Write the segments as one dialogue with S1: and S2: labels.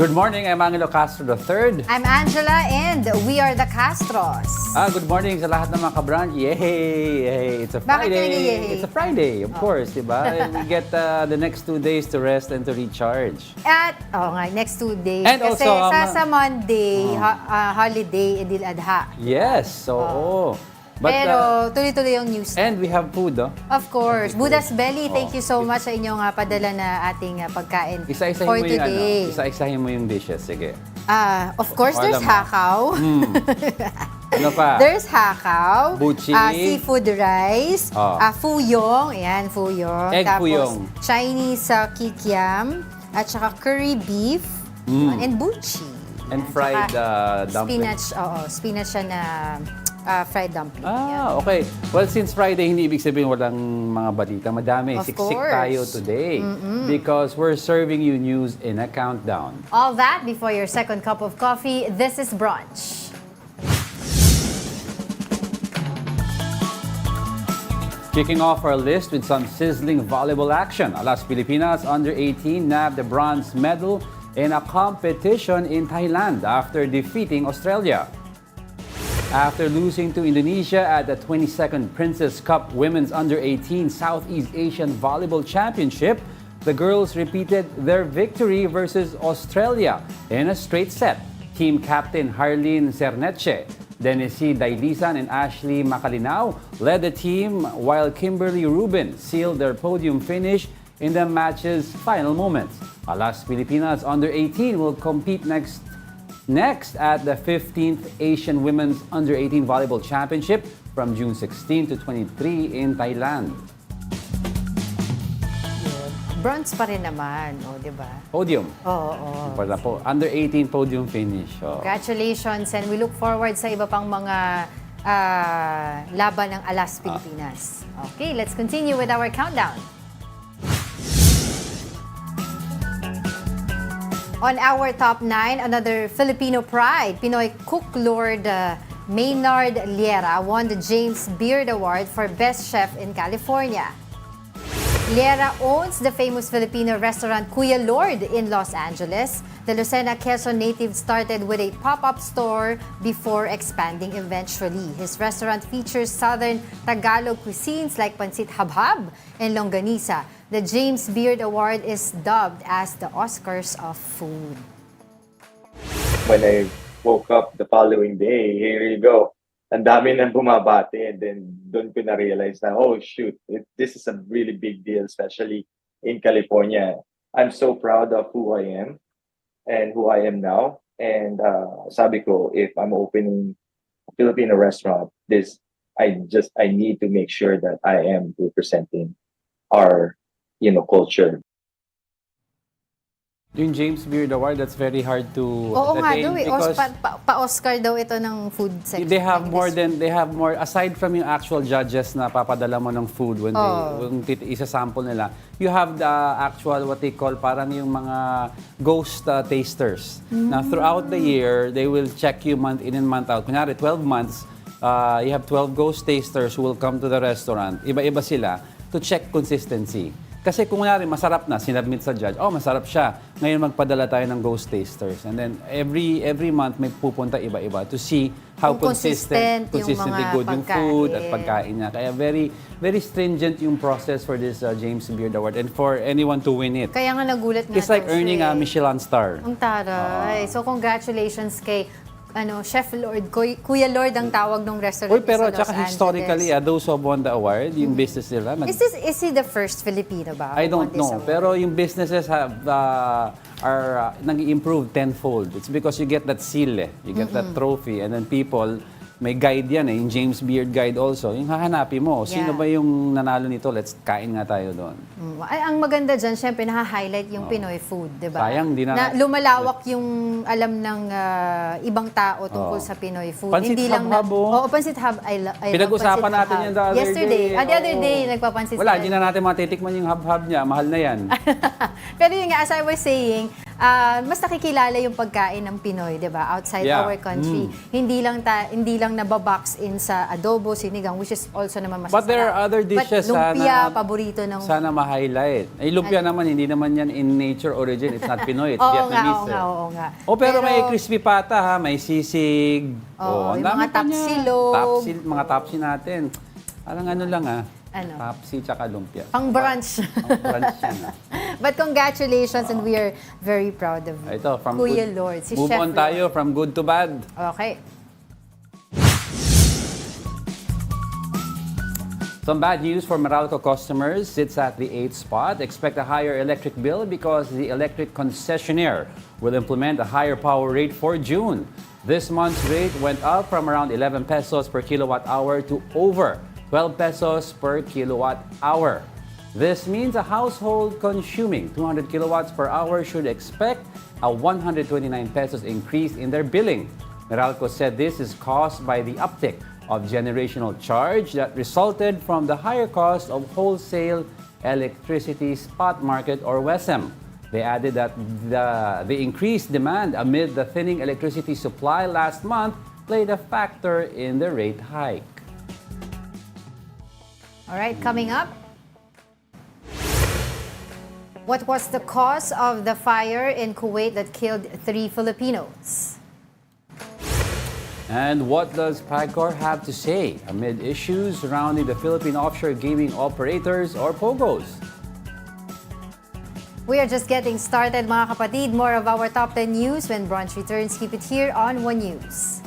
S1: Good morning, I'm Angelo Castro III.
S2: I'm Angela and we are the Castros.
S1: Good morning sa lahat ng mga ka-brunch. Yay! Yay! It's a
S2: Bakit
S1: Friday.
S2: yay?
S1: It's a Friday, of course, diba? And we get the next 2 days to rest and to recharge.
S2: At, next 2 days.
S1: And
S2: kasi
S1: also,
S2: sa Monday, holiday, Idil Adha.
S1: Yes, so But,
S2: pero tuloy-tuloy yung news.
S1: And we have food, oh.
S2: Of course. Buddha's Belly, thank you so much sa inyong padala na ating pagkain
S1: Isa-isahin
S2: for
S1: mo yung
S2: today.
S1: isa-isahin mo yung dishes, sige.
S2: Of course, there's hakaw.
S1: Ano pa?
S2: There's hakaw.
S1: Buchi.
S2: Seafood rice. Fuyong. Ayan, fuyong.
S1: Egg
S2: Tapos,
S1: fuyong.
S2: Chinese kikiam. At saka curry beef. And buchi.
S1: And fried dumpling.
S2: Spinach, spinach siya na fried dumpling.
S1: Okay. Well, since Friday, hindi ibig sabihin walang mga balita. Madami.
S2: Of
S1: Siksik
S2: course.
S1: tayo today. Because we're serving you news in a countdown.
S2: All that before your second cup of coffee. This is Brunch.
S1: Kicking off our list with some sizzling volleyball action. Alas Filipinas under-18 nabbed the bronze medal in a competition in Thailand after defeating Australia. After losing to Indonesia at the 22nd Princess Cup Women's Under-18 Southeast Asian Volleyball Championship, the girls repeated their victory versus Australia in a straight set. Team captain Harleen Cerneche, Denisi Dailisan, and Ashley Macalinao led the team, while Kimberly Rubin sealed their podium finish in the match's final moments. Alas Filipinas Under-18 will compete next at the 15th Asian Women's Under-18 Volleyball Championship from June 16 to 23 in Thailand.
S2: Bronze pa rin naman, di ba?
S1: Podium.
S2: Oo.
S1: Under-18 podium finish.
S2: Congratulations, and we look forward sa iba pang mga laban ng Alas Pilipinas. Okay, let's continue with our countdown. On our top 9, another Filipino pride, Pinoy cook lord Maynard Liera won the James Beard Award for Best Chef in California. Liera owns the famous Filipino restaurant Kuya Lord in Los Angeles. The Lucena, Quezon native started with a pop-up store before expanding eventually. His restaurant features southern Tagalog cuisines like pancit habhab and longanisa. The James Beard Award is dubbed as the Oscars of food.
S3: When I woke up the following day, here you go. Ang dami nang bumabati, and then doon ko na-realize na, oh shoot, this is a really big deal, especially in California. I'm so proud of who I am and who I am now. And sabi ko, if I'm opening a Filipino restaurant, I need to make sure that I am representing our culture.
S1: Yung James Beard Award, that's very hard to
S2: Oo nga
S1: attain
S2: daw
S1: because
S2: pa-Oscar daw ito ng food section.
S1: they have more, aside from yung actual judges na papadala mo ng food when isa-sample nila, you have the actual, what they call, parang yung mga ghost tasters. Na throughout the year, they will check you month in and month out. Kunyari, 12 months, you have 12 ghost tasters who will come to the restaurant. Iba-iba sila to check consistency. Kasi kung kunwari masarap na, sinabmit sa judge, masarap siya. Ngayon magpadala tayo ng ghost tasters. And then every month may pupunta iba-iba to see how consistently good yung food at pagkain niya. Kaya very very stringent yung process for this James Beard Award and for anyone to win it.
S2: Kaya nga nagulat nga.
S1: It's like earning a Michelin star.
S2: Ang taray. So congratulations kay Chef Lord, Kuya Lord ang tawag ng restaurant
S1: Pero
S2: sa Los
S1: tsaka
S2: Angeles.
S1: historically, those who won the award, yung business nila.
S2: Is he the first Filipino ba?
S1: I don't know. Pero yung businesses are nag-improve tenfold. It's because you get that seal, you get that trophy, and then people, may guide yan yung James Beard Guide also. Yung hahanapin mo, sino ba yung nanalo nito? Let's kain nga tayo doon.
S2: Ang maganda dyan, syempre, naha-highlight yung Pinoy food, di ba?
S1: Sayang, di na
S2: lumalawak yung alam ng ibang tao tungkol sa Pinoy food.
S1: Pansit
S2: Hindi lang
S1: habhab,
S2: pansit hab.
S1: Pinag-usapan natin yan the other
S2: yesterday.
S1: day.
S2: The other day, nagpapansit
S1: Wala, hindi na natin matitikman yung habhab niya. Mahal na yan.
S2: Pero yun nga, as I was saying, mas nakikilala yung pagkain ng Pinoy, 'di ba? Outside
S1: Yeah.
S2: our country. Hindi lang nababox in sa adobo, sinigang, which is also naman masasarap.
S1: But there are other dishes
S2: But lumpia,
S1: sana,
S2: paborito ng...
S1: sana ma-highlight. Lumpia naman, hindi naman yan in nature origin. It's not Pinoy, it's
S2: Oo
S1: Vietnamese.
S2: nga, oo nga.
S1: Pero may crispy pata ha, may sisig.
S2: Oo,
S1: ang
S2: yung
S1: dami
S2: mga
S1: pa niya.
S2: tapsilog.
S1: Mga tapsi natin. Parang ano lang
S2: Ano?
S1: Tapsi tsaka lumpia.
S2: Pang brunch.
S1: Ang brunch yan
S2: But congratulations and we are very proud of you.
S1: Ito, from
S2: Kuya
S1: good,
S2: Lord, si
S1: move
S2: Chef
S1: on tayo from good to bad.
S2: Okay.
S1: Some bad news for Meralco customers. Sits at the 8th spot. Expect a higher electric bill because the electric concessionaire will implement a higher power rate for June. This month's rate went up from around 11 pesos per kilowatt hour to over 12 pesos per kilowatt hour. This means a household consuming 200 kilowatts per hour should expect a 129 pesos increase in their billing. Meralco said this is caused by the uptick of generational charge that resulted from the higher cost of wholesale electricity spot market or WESM. They added that the increased demand amid the thinning electricity supply last month played a factor in the rate hike.
S2: All right, coming up. What was the cause of the fire in Kuwait that killed 3 Filipinos?
S1: And what does PAGCOR have to say amid issues surrounding the Philippine offshore gaming operators or POGOs?
S2: We are just getting started, mga kapatid. More of our top 10 news when Brunch returns. Keep it here on One News.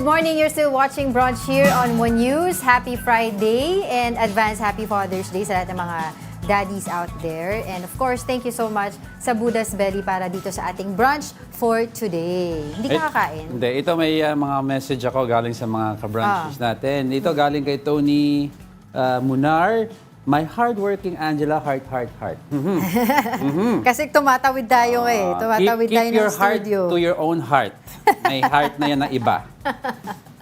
S2: morning. You're still watching Brunch here on One News. Happy Friday and advance Happy Father's Day sa lahat ng mga daddies out there. And of course, thank you so much sa Buddha's Belly para dito sa ating brunch for today. Hindi ka kakain?
S1: Hindi. Ito may mga message ako galing sa mga ka-brunches natin. Ito galing kay Tony Munar. My hardworking Angela, heart.
S2: Kasi tumatawid tayo Tumatawid tayo
S1: keep
S2: ng
S1: your heart
S2: studio.
S1: to your own heart. May heart na yan na iba.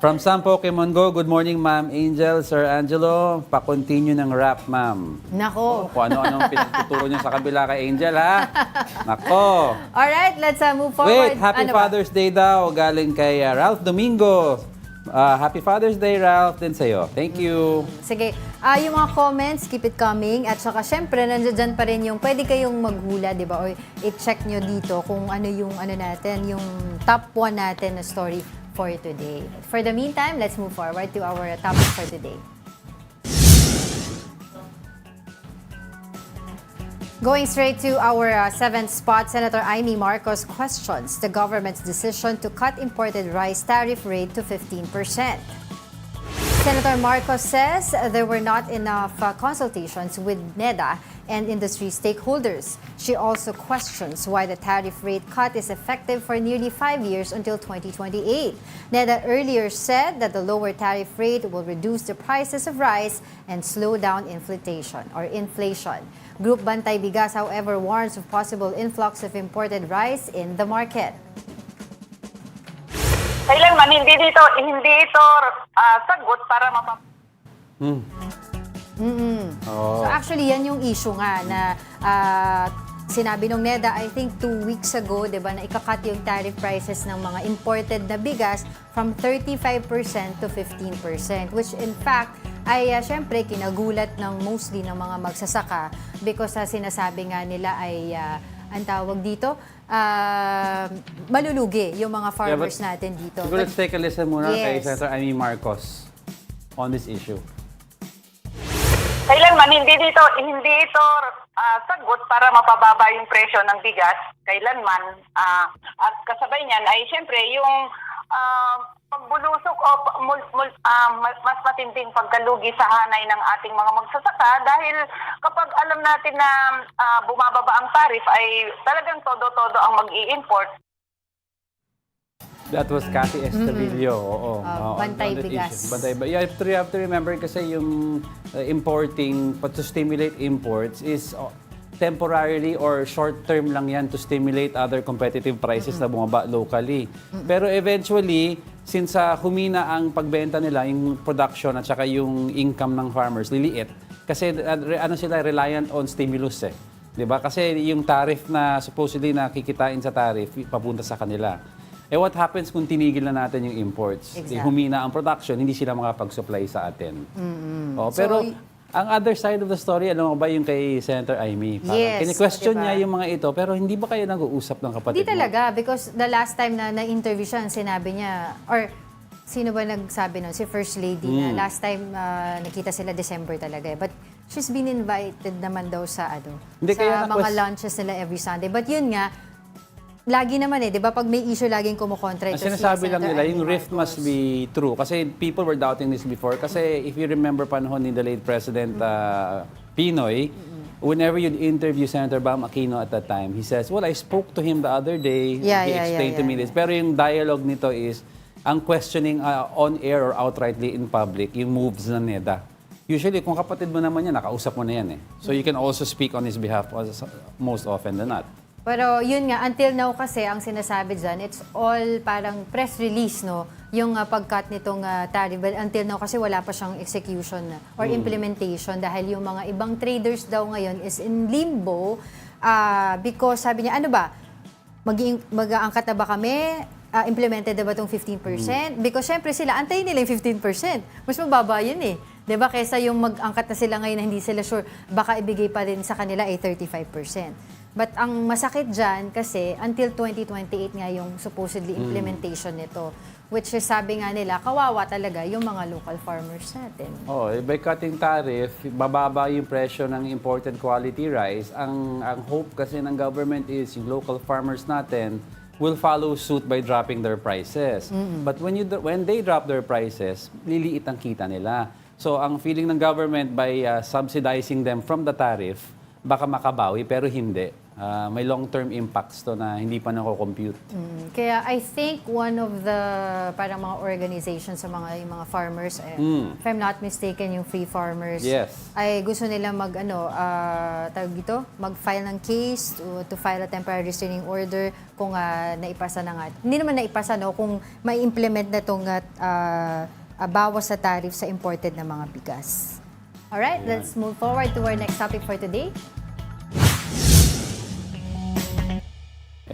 S1: From Sam Pokemon Go, good morning, Ma'am Angel, Sir Angelo. Pa-continue ng rap, Ma'am.
S2: Nako.
S1: Kung ano-anong pinagtuturo niyo sa kabila kay Angel, ha? Nako.
S2: Alright, let's move forward.
S1: Wait, Happy Father's Day daw. Galing kay Ralph Domingo. Happy Father's Day, Ralph, din sa'yo. Thank you.
S2: Sige, yung mga comments, keep it coming. At saka, syempre, nandiyan pa rin yung pwede kayong maghula, di ba? O i-check nyo dito kung ano yung natin, yung top 1 natin na story for today. For the meantime, let's move forward to our topic for today. Going straight to our seventh spot, Senator Amy Marcos questions the government's decision to cut imported rice tariff rate to 15%. Senator Marcos says there were not enough consultations with NEDA and industry stakeholders. She also questions why the tariff rate cut is effective for nearly 5 years until 2028. NEDA earlier said that the lower tariff rate will reduce the prices of rice and slow down inflation. Group Bantay Bigas, however, warns of possible influx of imported rice in the market.
S4: Kailanman hindi ito sagot para
S2: So actually, yan yung issue nga na sinabi nung NEDA, I think 2 weeks ago, di ba, na ikakat yung tariff prices ng mga imported na bigas from 35% to 15%, which in fact ay syempre kinagulat ng mostly ng mga magsasaka because sinasabi nga nila ay ang tawag dito, malulugi yung mga farmers natin dito.
S1: Siguro let's take a listen muna kay
S2: Yes.
S1: Senator Amy Marcos on this issue.
S4: kailanman hindi ito sagot para mapababa yung presyo ng bigas. Kailanman at kasabay niyan ay siyempre yung pagbulusok o mas matinding pagkalugi sa hanay ng ating mga magsasaka dahil kapag alam natin na bumababa ang tariff ay talagang todo-todo ang mag-i-import.
S1: That was Cathy Estavillo.
S2: Bantay
S1: on that
S2: Bigas.
S1: issue. Bantay Bigas. You have to remember kasi yung importing, to stimulate imports is temporarily or short-term lang yan to stimulate other competitive prices na bumaba locally. Pero eventually, since humina ang pagbenta nila, yung production at saka yung income ng farmers, liliit. Kasi sila reliant on stimulus 'Di ba? Kasi yung tariff na supposedly nakikitain sa tariff, papunta sa kanila. What happens kung tinigil na natin yung imports?
S2: Exactly.
S1: Humina ang production, hindi sila makapag-supply sa atin. Pero ang other side of the story, alam mo ba yung kay Senator Amy?
S2: Yes,
S1: kini-question
S2: diba?
S1: niya yung mga ito, pero hindi ba kayo nag-uusap ng kapatid
S2: Hindi
S1: mo?
S2: talaga, because the last time na na-interview siya, sinabi niya, or sino ba nagsabi nun? Si First Lady na last time nakita sila December talaga. But she's been invited naman daw sa
S1: Hindi, kaya
S2: sa mga lunches nila every Sunday. But yun nga, lagi naman di ba? Pag may issue, laging kumukontra ito
S1: Ang sinasabi
S2: si
S1: lang
S2: Senator
S1: nila, yung
S2: Amy
S1: rift must
S2: Marcos.
S1: be true. Kasi people were doubting this before. Kasi if you remember panahon ni the late President Pinoy, whenever you'd interview Senator Bam Aquino at that time, he says, well, I spoke to him the other day. He explained to me this. Pero yung dialogue nito is, ang questioning on air or outrightly in public, yung moves ng NEDA. Usually, kung kapatid mo naman yan, nakausap mo na yan So you can also speak on his behalf most often than not.
S2: Pero yun nga, until now kasi, ang sinasabi dyan, it's all parang press release, no? Yung pag-cut nitong tariff. But until now kasi wala pa siyang execution or implementation dahil yung mga ibang traders daw ngayon is in limbo because sabi niya, ano ba, mag-aangkat na ba kami? Implemented na ba itong 15%? Because syempre sila, antayin nila yung 15%. Mas mababa yun 'Di ba? Kaysa yung mag-angkat na sila ngayon na hindi sila sure, baka ibigay pa rin sa kanila ay 35%. But ang masakit dyan kasi until 2028 nga yung supposedly implementation nito. Which is sabi nga nila, kawawa talaga yung mga local farmers natin.
S1: By cutting tariff, bababa yung presyo ng imported quality rice. Ang hope kasi ng government is yung local farmers natin will follow suit by dropping their prices. But when they drop their prices, liliit ang kita nila. So ang feeling ng government by subsidizing them from the tariff, baka makabawi pero hindi. May long-term impacts to na hindi pa nako-compute.
S2: Kaya I think one of the parang mga organizations sa yung mga farmers, if I'm not mistaken, yung Free Farmers,
S1: Yes.
S2: ay gusto nila mag-file ng case to file a temporary restraining order kung naipasa na nga. Hindi naman naipasa, no, kung mai-implement na itong bawas sa tariff sa imported na mga bigas. Alright, let's move forward to our next topic for today.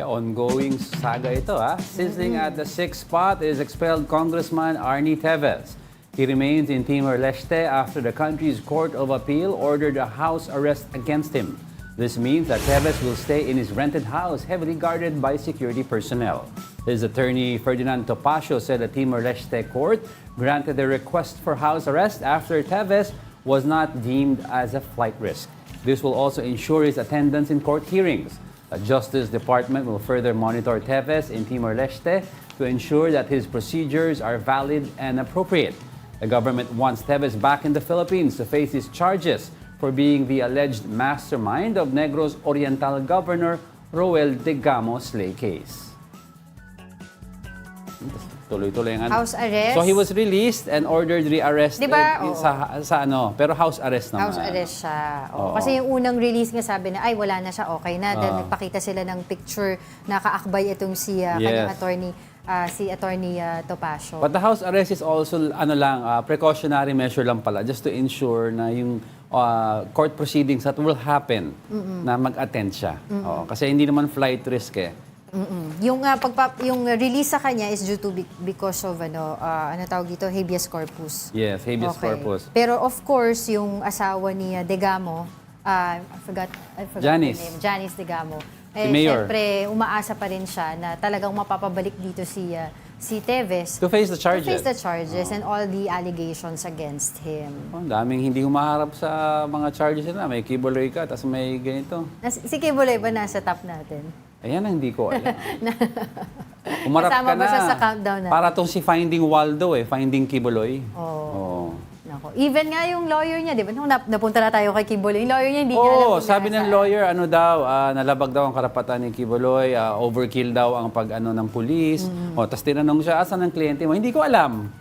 S1: Ongoing saga ito, Sizzling at the sixth spot is expelled Congressman Arnie Teves. He remains in Timor-Leste after the country's Court of Appeal ordered a house arrest against him. This means that Teves will stay in his rented house, heavily guarded by security personnel. His attorney, Ferdinand Topacio, said the Timor-Leste court granted the request for house arrest after Teves was not deemed as a flight risk. This will also ensure his attendance in court hearings. The Justice Department will further monitor Teves in Timor-Leste to ensure that his procedures are valid and appropriate. The government wants Teves back in the Philippines to face his charges for being the alleged mastermind of Negros Oriental Governor Roel Degamo slay case. Tuloy-tuloy ang
S2: House arrest.
S1: So he was released and ordered re-arrested
S2: Diba? Oo.
S1: sa pero house arrest naman.
S2: House arrest siya.
S1: Oo.
S2: Kasi yung unang release nga sabi na, ay, wala na siya, okay na. Then
S1: Oo.
S2: nagpakita sila ng picture na kaakbay itong si kanyang attorney, si Attorney Topacio.
S1: But the house arrest is also precautionary measure lang pala just to ensure na yung court proceedings that will happen na mag-attend siya. Oo, kasi hindi naman flight risk eh.
S2: Yung yung release sa kanya is due to because of tawag dito, habeas corpus.
S1: Yes, habeas corpus.
S2: Pero of course, yung asawa ni Degamo, I forgot
S1: Janice.
S2: the name, Janice Degamo.
S1: Si Mayor.
S2: Siyempre, umaasa pa rin siya na talagang mapapabalik dito si Teves
S1: To face the charges.
S2: to face the charges and all the allegations against him.
S1: Ang daming hindi humaharap sa mga charges na. May kibuloy ka, tapos may ganito.
S2: Si Kibuloy ba nasa top natin?
S1: Ayan ang hindi ko alam. Umarap
S2: Kasama
S1: ka
S2: ba
S1: na.
S2: siya sa countdown natin?
S1: Para tong si Finding Waldo Finding Kibuloy.
S2: Oo. Nako. Even nga yung lawyer niya, di ba? Nung napunta na tayo kay Kibuloy, yung lawyer niya hindi niya alam
S1: Oo,
S2: kung
S1: sabi ng
S2: nasaan.
S1: lawyer, nalabag daw ang karapatan ni Kibuloy, overkill daw ang ng pulis. Tapos tinanong siya, asan ang kliyente mo? Hindi ko alam.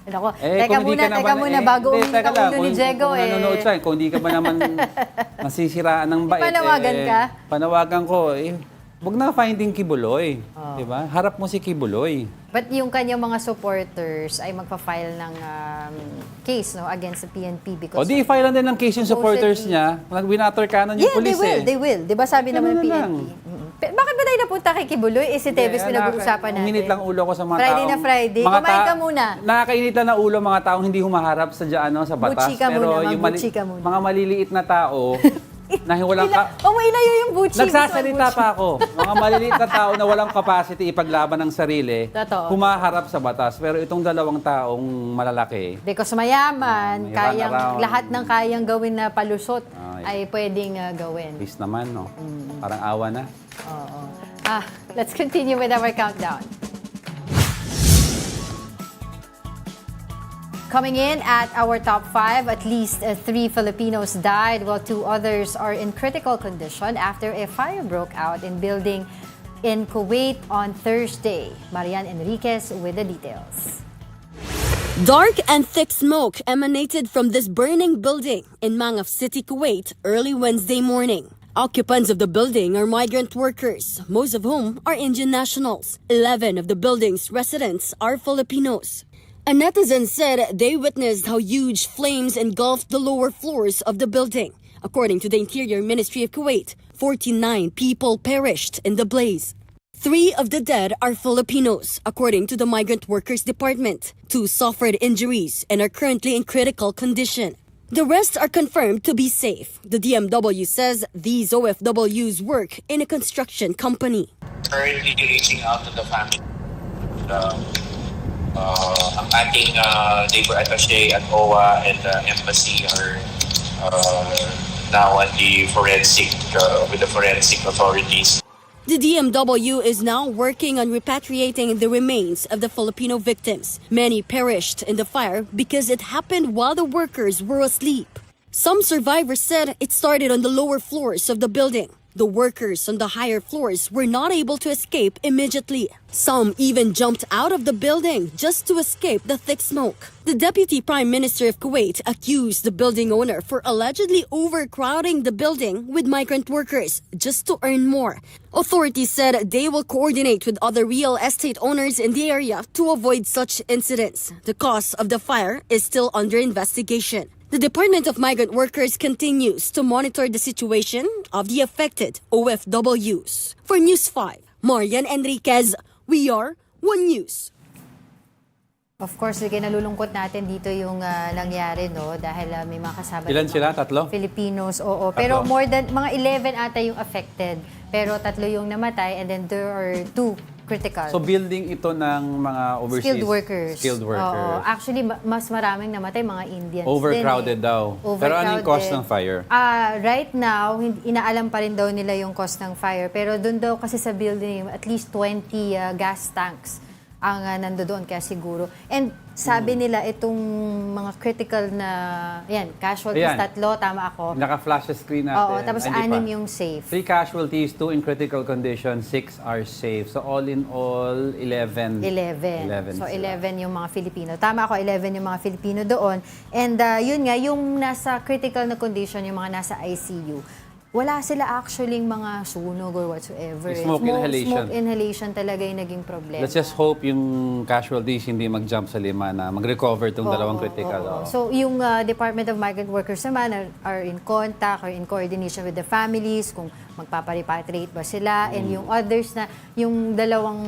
S2: Nako,
S1: Kung hindi ka
S2: teka muna, bago
S1: hindi,
S2: uminit
S1: teka
S2: ang
S1: lang,
S2: ulo ni Diego
S1: kung nanonood siya, kung hindi ka ba naman nasisiraan ng bait,
S2: Panawagan ka?
S1: Panawagan ko, wag na Finding Kibuloy. Diba? Harap mo si Kibuloy.
S2: But yung kanyang mga supporters ay magpa-file ng case against the PNP because
S1: O di file din ng case yung supporters
S2: supposedly-
S1: niya. Nag-binatter canon yung police
S2: they will. Di ba sabi naman ng
S1: Ganun na
S2: PNP?
S1: lang.
S2: Bakit ba tayo napunta kay Kibuloy? Si Teves pinag-uusapan natin.
S1: Uminit lang ulo ko sa mga
S2: Friday
S1: taong...
S2: na Friday. Kumain ka muna.
S1: Nakakainit lang na ulo mga taong hindi humaharap sa sa batas.
S2: Butchi ka
S1: pero
S2: muna,
S1: yung
S2: mag-butchi ka muna.
S1: mga maliliit na tao na walang...
S2: Ilayo yung butchi.
S1: Nagsasalita pa ako. Mga maliliit na tao na walang capacity ipaglaban ng sarili,
S2: Totoo.
S1: humaharap sa batas. Pero itong dalawang taong malalaki,
S2: Because mayaman,
S1: May
S2: kayang,
S1: runaround.
S2: lahat ng kayang gawin na palusot
S1: Ay.
S2: ay pwedeng gawin.
S1: please naman, no? Parang awa na.
S2: Oo. Let's continue with our countdown. Coming in at our top 5, at least 3 Filipinos died while 2 others are in critical condition after a fire broke out in building in Kuwait on Thursday. Marian Enriquez with the details.
S5: Dark and thick smoke emanated from this burning building in Mangaf City, Kuwait, early Wednesday morning. Occupants of the building are migrant workers, most of whom are Indian nationals. 11 of the building's residents are Filipinos. A netizen said they witnessed how huge flames engulfed the lower floors of the building. According to the Interior Ministry of Kuwait, 49 people perished in the blaze. 3 of the dead are Filipinos, according to the Migrant Workers Department. 2 suffered injuries and are currently in critical condition. The rest are confirmed to be safe. The DMW says these OFWs work in a construction company.
S6: Currently reaching out to the family. Ang ating labor attaché at OWA and embassy are now at the forensic with the forensic authorities.
S5: The DMW is now working on repatriating the remains of the Filipino victims. Many perished in the fire because it happened while the workers were asleep. Some survivors said it started on the lower floors of the building. The workers on the higher floors were not able to escape immediately. Some even jumped out of the building just to escape the thick smoke. The Deputy Prime Minister of Kuwait accused the building owner for allegedly overcrowding the building with migrant workers just to earn more. Authorities said they will coordinate with other real estate owners in the area to avoid such incidents. The cause of the fire is still under investigation. The Department of Migrant Workers continues to monitor the situation of the affected OFWs. For News 5, Marian Enriquez, we are One News.
S2: Of course, nalulungkot natin dito yung nangyari, no? Dahil may mga kasama
S1: Ilan
S2: ng
S1: sila?
S2: mga
S1: Tatlo?
S2: Filipinos, oo. Pero more than, mga 11 ata yung affected. Pero 3 yung namatay and then there are 2 critical.
S1: So building ito ng mga overseas
S2: Skilled workers.
S1: Skilled workers.
S2: Oo. Actually, mas maraming namatay mga Indians
S1: Overcrowded
S2: din,
S1: daw. Pero ano yung cause ng fire?
S2: Right now, inaalam pa rin daw nila yung cause ng fire. Pero doon daw kasi sa building, at least 20 gas tanks ang nandoon kaya siguro. And sabi nila itong mga critical na, casualties,
S1: Ayan.
S2: 3, tama ako.
S1: Naka-flash sa screen natin.
S2: Oo, tapos
S1: Hindi
S2: 6
S1: pa.
S2: yung safe.
S1: 3 casualties, 2 in critical condition, 6 are safe. So all in all, 11.
S2: 11. So,
S1: sila.
S2: 11 yung mga Filipino. Tama ako, 11 yung mga Filipino doon. And yun nga, yung nasa critical na condition, yung mga nasa ICU, wala sila actually mga sunog or whatsoever.
S1: Smoke inhalation.
S2: Smoke inhalation talaga yung naging problema.
S1: Let's just hope yung casualties hindi mag-jump sa 5 na mag-recover itong dalawang critical.
S2: Oo. So, yung Department of Migrant Workers naman are in contact or in coordination with the families, kung magpaparepatriate ba sila. And yung others na, yung dalawang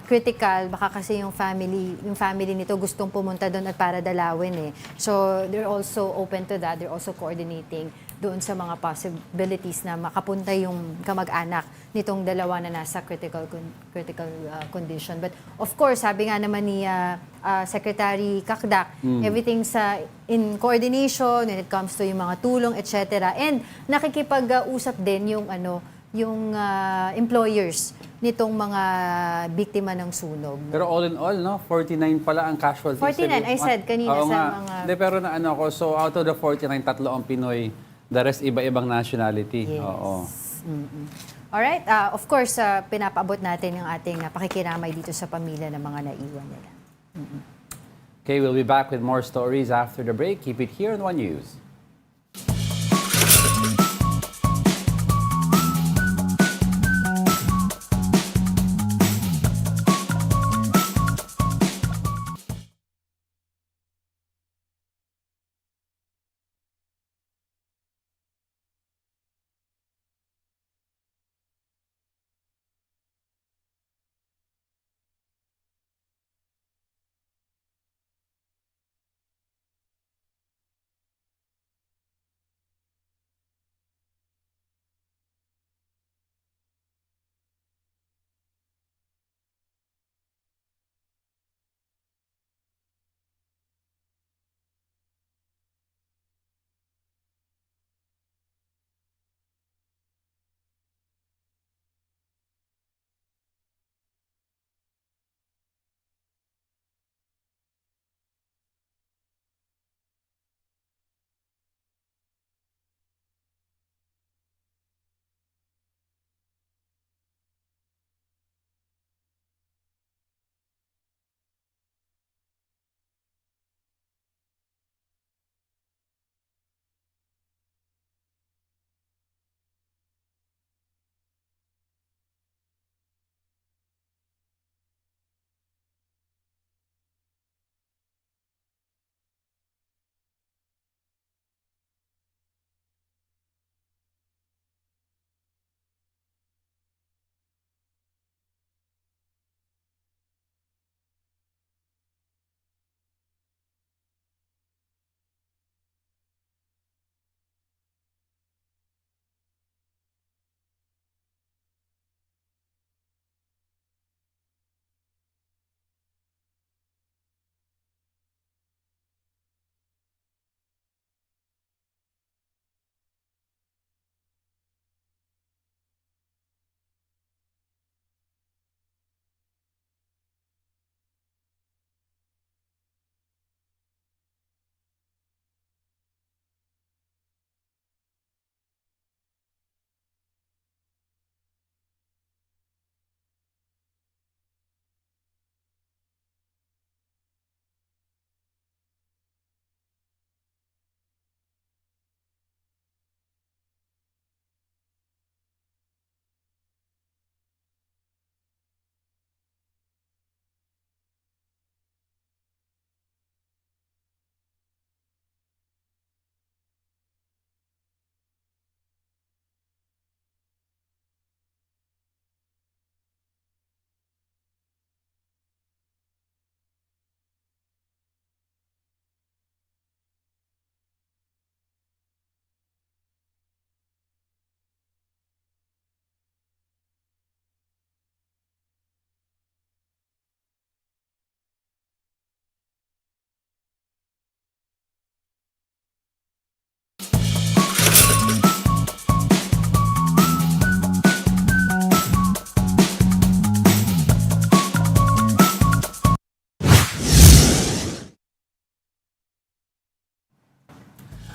S2: critical, baka kasi yung family nito gustong pumunta doon at para dalawin eh. So, they're also open to that. They're also coordinating doon sa mga possibilities na makapunta yung kamag-anak nitong dalawa na nasa critical condition. But of course, sabi nga naman ni Secretary Kakdak, everything's in coordination when it comes to yung mga tulong, etc. And nakikipag-usap din yung employers nitong mga biktima ng sunog.
S1: Pero all in all, no, 49 pala ang casualties.
S2: 49, I said kanina
S1: Oo
S2: sa
S1: nga.
S2: mga...
S1: Hindi, pero naano ko, so out of the 49, 3 ang Pinoy, the rest iba-ibang nationality.
S2: Yes.
S1: Oo.
S2: Alright, of course, pinapaabot natin yung ating pakikiramay dito sa pamilya ng mga naiwan nila.
S1: Okay, we'll be back with more stories after the break. Keep it here on One News.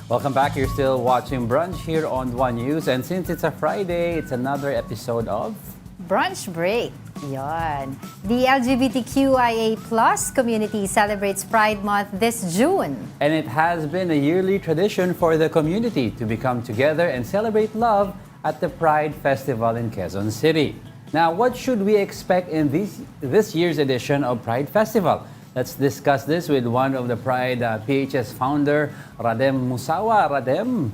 S1: Welcome back. You're still watching Brunch here on One News. And since it's a Friday, it's another episode of
S2: Brunch break. Yon. The LGBTQIA+ community celebrates Pride Month this June.
S1: And it has been a yearly tradition for the community to become together and celebrate love at the Pride Festival in Quezon City. Now, what should we expect in this year's edition of Pride Festival? Let's discuss this with one of the Pride PHS founder, Radem Musawa. Radem.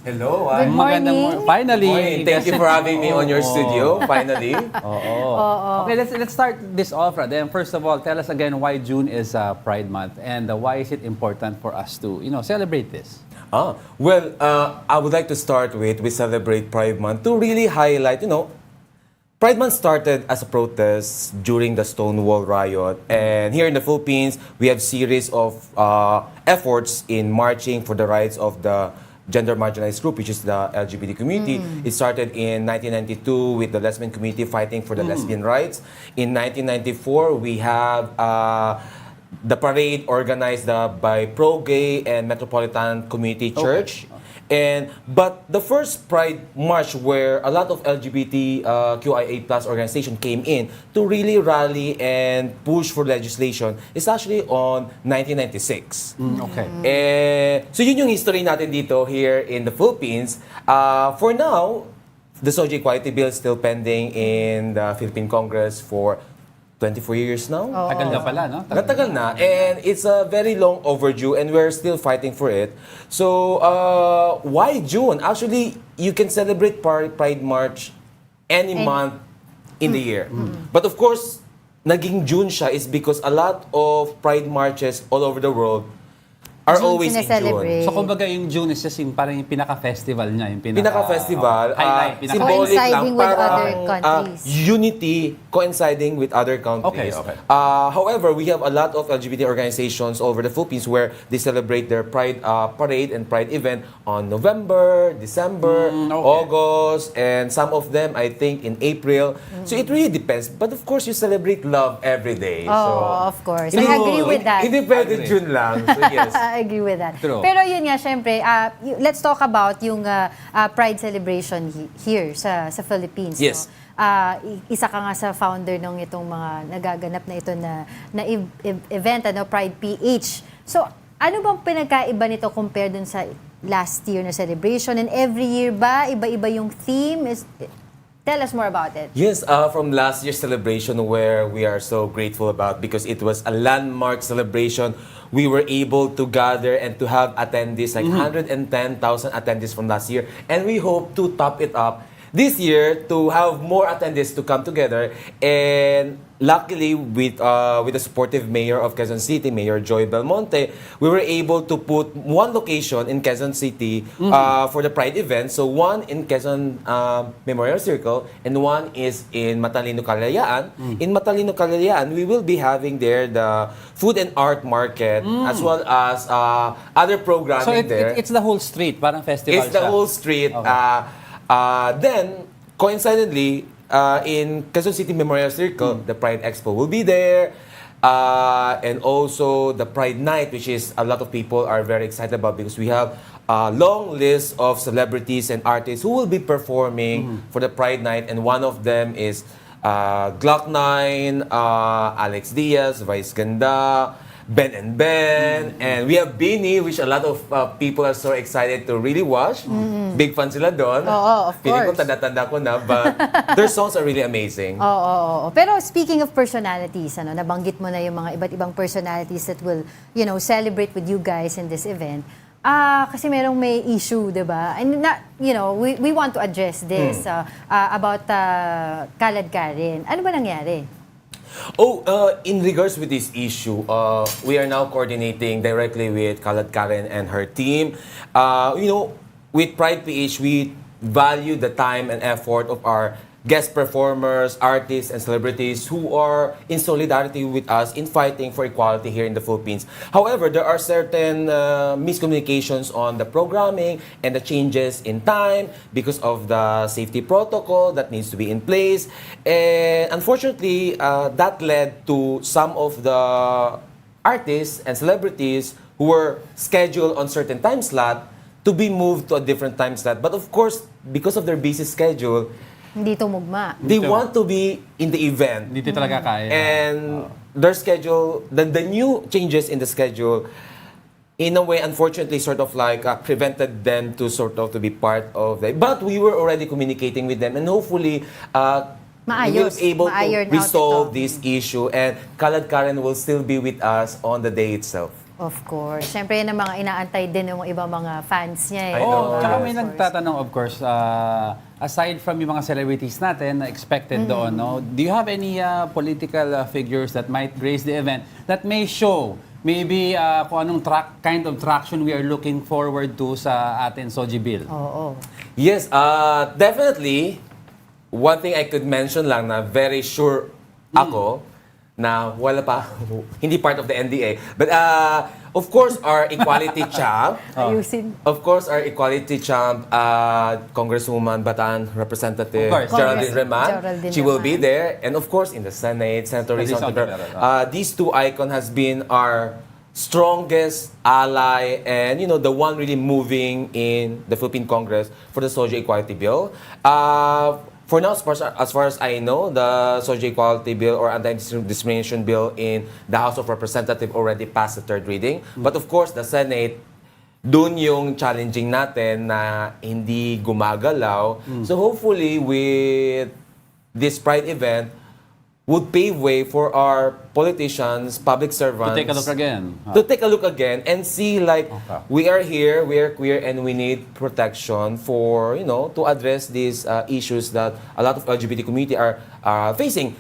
S7: Hello.
S2: Good morning.
S1: Finally.
S7: Thank you for having me on your studio, finally.
S1: Okay, let's start this off, Radem. First of all, tell us again why June is Pride Month and why is it important for us to, celebrate this?
S7: Well, I would like to start with, we celebrate Pride Month to really highlight, Pride Month started as a protest during the Stonewall riot, and here in the Philippines, we have series of efforts in marching for the rights of the gender marginalized group, which is the LGBT community. It started in 1992 with the lesbian community fighting for the lesbian rights. In 1994, we have the parade organized by Pro-Gay and Metropolitan Community Church. But the first Pride March where a lot of LGBTQIA+ organization came in to really rally and push for legislation is actually on 1996. So yun yung history natin dito here in the Philippines. For now, the Social Equality Bill is still pending in the Philippine Congress for 24 years now.
S1: Tagal na pala, no?
S7: Matagal na. And it's a very long overdue and we're still fighting for it. So, why June? Actually, you can celebrate Pride March any month in the year. But of course, naging June siya is because a lot of Pride marches all over the world are
S2: June
S7: always in
S2: sineselebrate.
S7: June.
S1: So kumbaga yung June is just parang yung pinaka-festival niya. Yung
S7: Pinaka-festival,
S1: highlight,
S7: symbolic
S2: Coinciding
S7: lang,
S2: with
S7: parang
S2: other countries.
S7: unity coinciding with other countries.
S1: Okay.
S7: However, we have a lot of LGBT organizations all over the Philippines where they celebrate their Pride parade and Pride event on November, December, August, and some of them, I think, in April. So it really depends. But of course, you celebrate love every day.
S2: Of course. I agree with that.
S7: Hindi pwede June lang. So yes.
S2: I agree with that.
S1: True.
S2: Pero yun nga, syempre, let's talk about yung Pride celebration here sa Philippines.
S7: Yes.
S2: No? Isa ka nga sa founder ng itong mga nagaganap na ito na event, Pride PH. So, ano bang pinagkaiba nito compared dun sa last year na celebration? And every year ba, iba-iba yung theme? Tell us more about it.
S7: Yes, from last year's celebration where we are so grateful about because it was a landmark celebration. We were able to gather and to have attendees, like 110,000 attendees from last year. And we hope to top it up this year to have more attendees to come together. And luckily, with the supportive mayor of Quezon City, Mayor Joy Belmonte, we were able to put one location in Quezon City for the Pride event. So one in Quezon Memorial Circle and one is in Matalino, Kalayaan. In Matalino, Kalayaan, we will be having there the food and art market as well as other programming
S1: So
S7: there.
S1: it's the whole street, parang festival
S7: It's the
S1: siya.
S7: whole street. Then, coincidentally, in Quezon City Memorial Circle, the Pride Expo will be there. And also the Pride Night, which is a lot of people are very excited about because we have a long list of celebrities and artists who will be performing for the Pride Night. And one of them is Glock 9, Alex Diaz, Vice Ganda, Ben and we have Beanie, which a lot of people are so excited to really watch. Big fan sila doon.
S2: Oo, of
S7: Feeling ko
S2: course.
S7: tanda-tanda ko na, but their songs are really amazing.
S2: Oo. Pero speaking of personalities, nabanggit mo na yung mga iba't ibang personalities that will, celebrate with you guys in this event. Kasi may issue, 'di ba? And we want to address this about Kalad Karen. Ano ba nangyari?
S7: In regards with this issue, we are now coordinating directly with Kalad Karen and her team. With Pride PH, we value the time and effort of our guest performers, artists, and celebrities who are in solidarity with us in fighting for equality here in the Philippines. However, there are certain miscommunications on the programming and the changes in time because of the safety protocol that needs to be in place. And unfortunately, that led to some of the artists and celebrities who were scheduled on certain time slot to be moved to a different time slot. But of course, because of their busy schedule,
S2: Hindi tumugma.
S7: they want to be in the event.
S1: Hindi talaga kaya.
S7: And their schedule, the new changes in the schedule, in a way, unfortunately, sort of like prevented them to sort of to be part of it. But we were already communicating with them, and hopefully, we'll
S2: Maayos.
S7: be able
S2: Ma-iron
S7: to
S2: out
S7: resolve
S2: ito.
S7: this issue, and Kalad Karen will still be with us on the day itself.
S2: Of course. Siyempre, yan ang mga inaantay din ng ibang mga fans niya.
S7: I
S2: Eh.
S7: know.
S1: Tsaka
S2: Of
S1: may
S2: course.
S1: nagtatanong, of course, aside from yung mga celebrities natin na expected doon, no? Do you have any political figures that might grace the event that may show maybe kung anong kind of traction we are looking forward to sa atin Soji Bill?
S2: Oo.
S7: Yes, definitely. One thing I could mention lang na very sure ako na wala pa, hindi part of the NDA. But of course, our equality champ,
S2: Ayusin.
S7: of course, our equality champ, Congresswoman Bataan Representative
S1: Of course.
S7: Geraldine Reman,
S2: Geraldine
S7: she will be
S2: Reman.
S7: there. And of course, in the Senate, Senator
S1: Rizal
S7: Rizal
S1: Tavera.
S7: these two icons has been our strongest ally and, you know, the one really moving in the Philippine Congress for the Social Equality Bill. For now, as far as I know, the Social Equality Bill or Anti-Discrimination Bill in the House of Representatives already passed the third reading. But of course, the Senate, dun yung challenging natin na hindi gumagalaw. So hopefully, with this Pride event, would pave way for our politicians, public servants,
S1: To take a look again.
S7: to take a look again and see like
S1: Okay.
S7: we are here, we are queer, and we need protection for, you know, to address these issues that a lot of LGBT community are facing.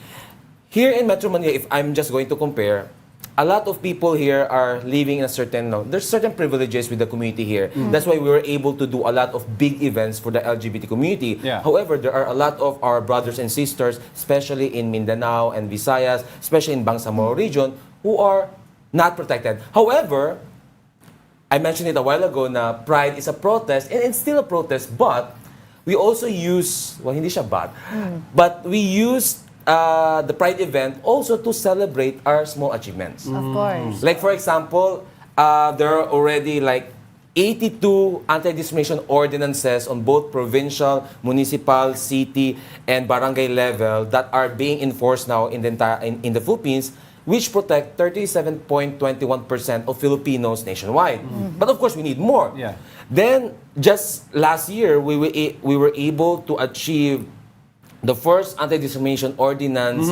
S7: Here in Metro Manila, if I'm just going to compare, a lot of people here are living in a certain, no, there's certain privileges with the community here. That's why we were able to do a lot of big events for the LGBT community.
S1: Yeah.
S7: However, there are a lot of our brothers and sisters, especially in Mindanao and Visayas, especially in Bangsamoro region, who are not protected. However, I mentioned it a while ago na Pride is a protest, and it's still a protest, but we also use, well, hindi siya bad, but we use the Pride event also to celebrate our small achievements.
S2: Of course.
S7: Like for example, there are already like 82 anti-discrimination ordinances on both provincial, municipal, city, and barangay level that are being enforced now in the in the Philippines, which protect 37.21% of Filipinos nationwide. But of course, we need more.
S1: Yeah.
S7: Then, just last year, we were able to achieve the first anti-discrimination ordinance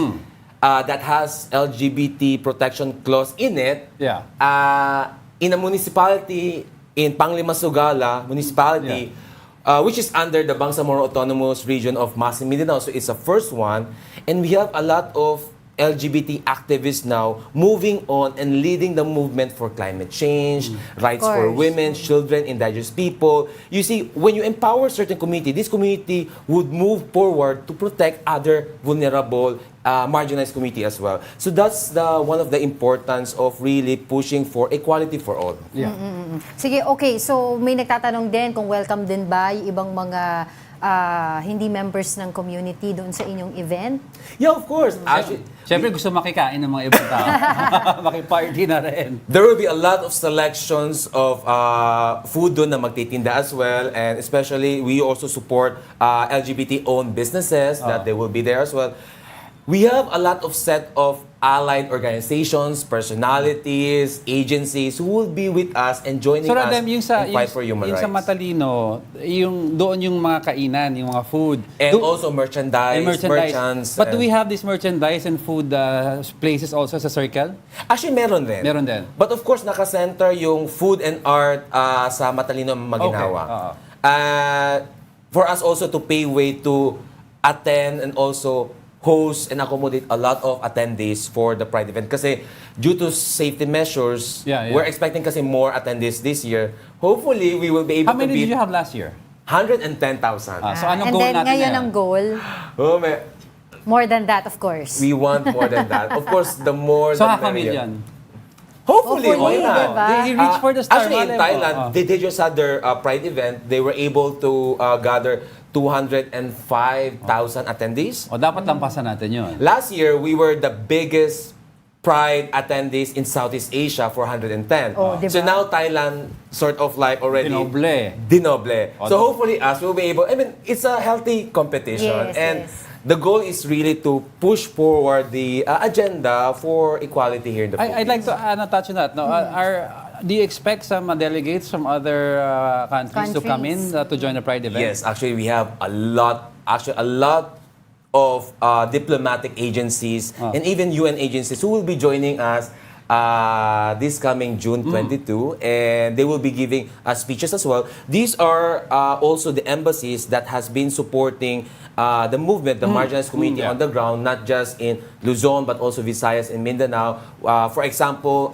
S7: that has LGBT protection clause in it.
S1: Yeah.
S7: In a municipality in Panglimasugala municipality, which is under the Bangsamoro Autonomous Region of Masin Mindanao. So it's the first one, and we have a lot of LGBT activists now moving on and leading the movement for climate change, rights for
S2: course.
S7: women, children, indigenous people. You see, when you empower certain community, this community would move forward to protect other vulnerable, marginalized community as well. So that's one of the importance of really pushing for equality for all.
S1: Yeah.
S2: Sige, okay. So, may nagtatanong din kung welcome din ba yung ibang mga hindi members ng community doon sa inyong event?
S7: Yeah, of course. Actually,
S1: Siyempre gusto makikain ng mga ibang tao. Makiparty na rin.
S7: there will be a lot of selections of food doon na magtitinda as well, and especially we also support LGBT-owned businesses that they will be there as well. We have a lot of set of allied organizations, personalities, agencies who will be with us and joining
S1: So,
S7: us
S1: Radem, yung sa,
S7: in fight for human
S1: yung
S7: rights.
S1: sa Matalino, doon yung mga kainan, yung mga food.
S7: And also merchandise, merchants.
S1: But do
S7: and-
S1: we have this merchandise and food places also sa Circle?
S7: Actually, meron din.
S1: Meron din.
S7: But of course, naka-center yung food and art sa Matalino Maginhawa.
S1: Okay.
S7: For us also to pay way to attend and also host and accommodate a lot of attendees for the Pride event. Kasi due to safety measures,
S1: Yeah.
S7: we're expecting kasi more attendees this year. Hopefully, we will be able
S1: How many
S7: to beat
S1: did you have last year?
S7: 110,000.
S1: So anong
S2: And
S1: goal
S2: then,
S1: natin
S2: ngayon
S1: ngayon?
S2: ang goal,
S7: Oh,
S2: more than that, of course.
S7: we want more than that. Of course, the more
S1: So
S7: the
S1: half a
S7: merrier.
S1: million.
S7: Hopefully, why
S2: Hopefully,
S7: not?
S2: diba?
S1: They reach for the star.
S7: Actually, in
S1: malay mo.
S7: Thailand, they just had their Pride event. They were able to gather 205,000 attendees.
S1: O dapat lampasan natin yun.
S7: Last year, we were the biggest Pride attendees in Southeast Asia for 110.
S2: Oh, diba?
S7: So now Thailand sort of like already Dinoble. So hopefully us will be able, I mean, it's a healthy competition.
S2: Yes,
S7: and
S2: yes.
S7: the goal is really to push forward the agenda for equality here in the Philippines.
S1: I'd like to touch on that. No, do you expect some delegates from other countries to come in to join the Pride event?
S7: Yes, actually we have a lot of diplomatic agencies and even UN agencies who will be joining us this coming June 22, and they will be giving speeches as well. These are also the embassies that has been supporting the movement, the marginalized community on the ground, not just in Luzon but also Visayas and Mindanao. For example,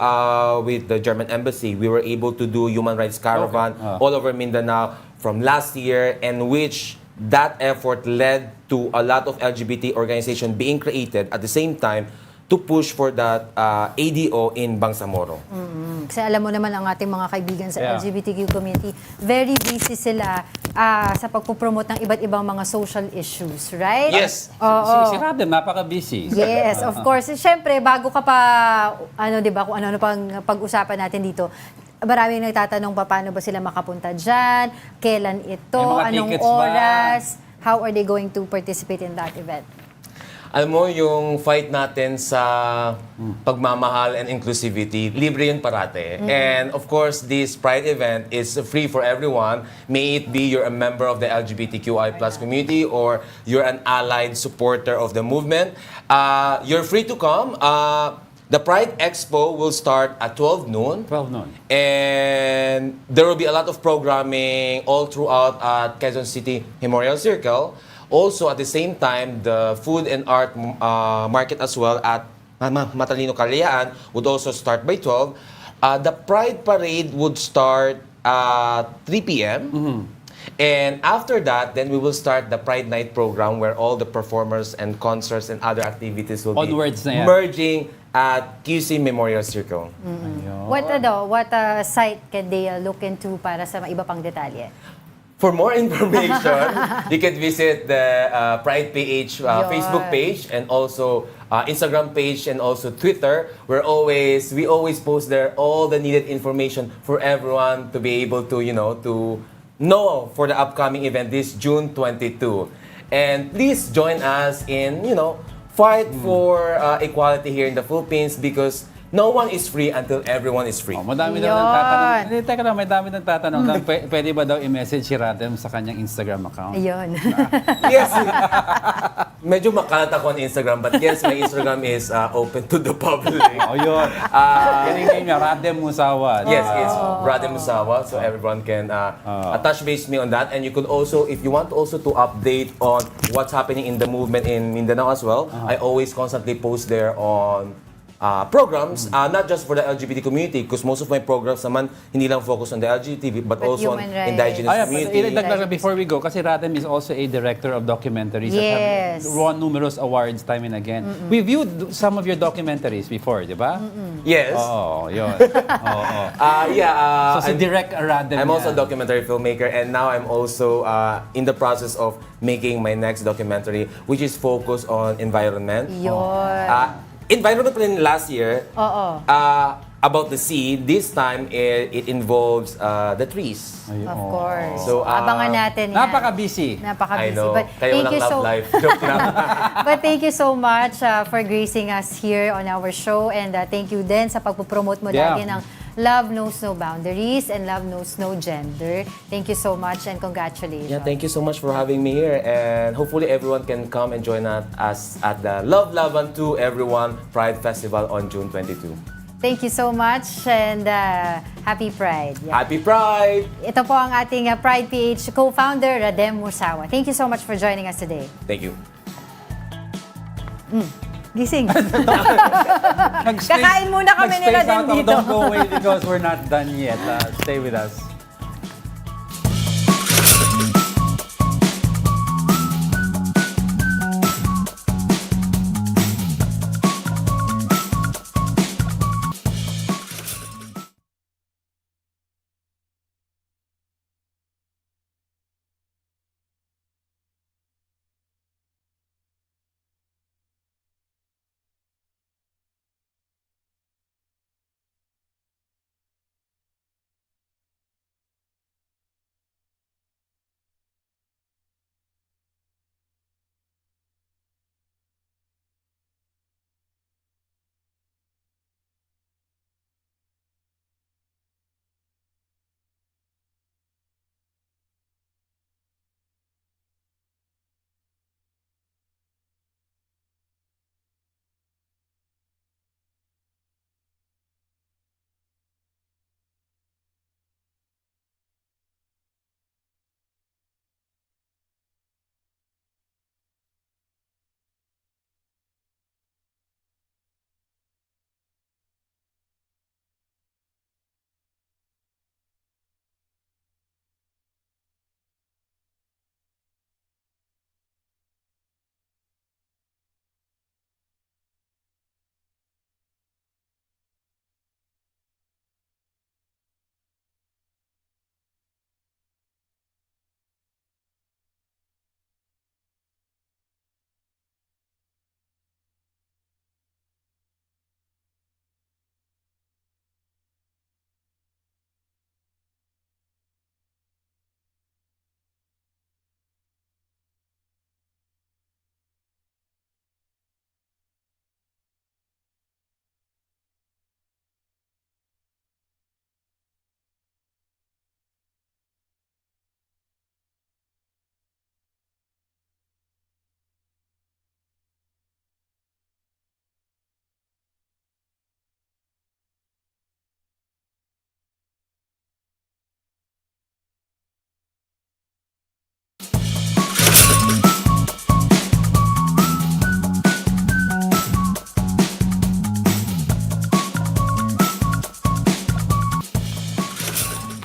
S7: with the German embassy, we were able to do human rights caravan all over Mindanao from last year, and which that effort led to a lot of LGBT organizations being created at the same time to push for that ADO in Bangsamoro.
S2: Kasi alam mo naman ang ating mga kaibigan sa
S1: Yeah.
S2: LGBTQ community, very busy sila sa pagpupromote ng iba't ibang mga social issues, right?
S7: Yes.
S1: Si Radem, napaka-busy.
S2: Yes, of course. Siyempre, bago ka pa, di ba, kung ano pang pag-usapan natin dito, maraming nagtatanong pa paano ba sila makapunta dyan, kailan ito,
S1: May mga
S2: anong
S1: tickets ba?
S2: oras, how are they going to participate in that event?
S7: Alam mo, yung fight natin sa pagmamahal and inclusivity, libre yun parate. And of course, this Pride event is free for everyone. May it be you're a member of the LGBTQI+ community or you're an allied supporter of the movement. You're free to come. The Pride Expo will start at 12 noon.
S1: 12 noon.
S7: And there will be a lot of programming all throughout at Quezon City Memorial Circle. Also, at the same time, the food and art market as well at Matalino Kalayaan would also start by 12. The Pride Parade would start at 3 p.m. And after that, then we will start the Pride Night program where all the performers and concerts and other activities will
S1: Onwards na
S7: be
S1: yan.
S7: merging at QC Memorial Circle.
S2: What site can they look into para sa iba pang detalye?
S7: For more information, you can visit the Pride PH Facebook page and also Instagram page and also Twitter. We always post there all the needed information for everyone to be able to know for the upcoming event this June 22. And please join us in fight for equality here in the Philippines, because no one is free until everyone is free.
S1: Madami daw nagtatanong. Hindi, teka lang, may dami nagtatanong. Pwede ba daw i-message si Radem sa kanyang Instagram account?
S2: Ayun.
S7: Yes. Medyo makalat ako on Instagram, but yes, my Instagram is open to the public.
S1: O yun. Yan yung name niya, Radem Musawa.
S7: Yes, it's Radem Musawa, so everyone can touch base me on that. And you could also, if you want also to update on what's happening in the movement in Mindanao as well, I always constantly post there on programs, not just for the LGBT community, because most of my programs naman hindi lang focus on the LGBT, but also on
S2: human rights.
S7: indigenous community.
S1: Idagdag before we go, kasi Radem is also a director of documentaries
S2: Yes.
S1: that have won numerous awards time and again. We viewed some of your documentaries before, di ba?
S7: Yes.
S1: Oo, yun. Oo. So si Direct Radem
S7: I'm also a
S1: yan.
S7: documentary filmmaker, and now I'm also in the process of making my next documentary, which is focused on environment.
S2: Yun.
S7: Environment plan last year. About the sea. This time it involves the trees.
S2: Of course.
S7: So,
S2: abangan natin yan.
S1: Napaka-busy.
S7: I
S2: Napaka-busy.
S7: know.
S2: But
S7: Kayo
S2: thank
S7: lang
S2: you
S7: love
S2: so
S7: life. Joke lang.
S2: But thank you so much for gracing us here on our show, and thank you din sa pagpupromote mo lagi ng Love Knows No Boundaries and Love Knows No Gender. Thank you so much and congratulations.
S7: Yeah, thank you so much for having me here, and hopefully everyone can come and join us at the Love Laban to Everyone Pride Festival on June 22.
S2: Thank you so much and happy Pride. Yeah.
S7: Happy Pride!
S2: Ito po ang ating Pride PH co-founder, Radem Musawa. Thank you so much for joining us today.
S7: Thank you.
S2: Gising.
S1: Nag-space-
S2: Kakain muna kami
S1: nag-space
S2: nila din
S1: out of
S2: dito.
S1: Don't go away because we're not done yet. Stay with us.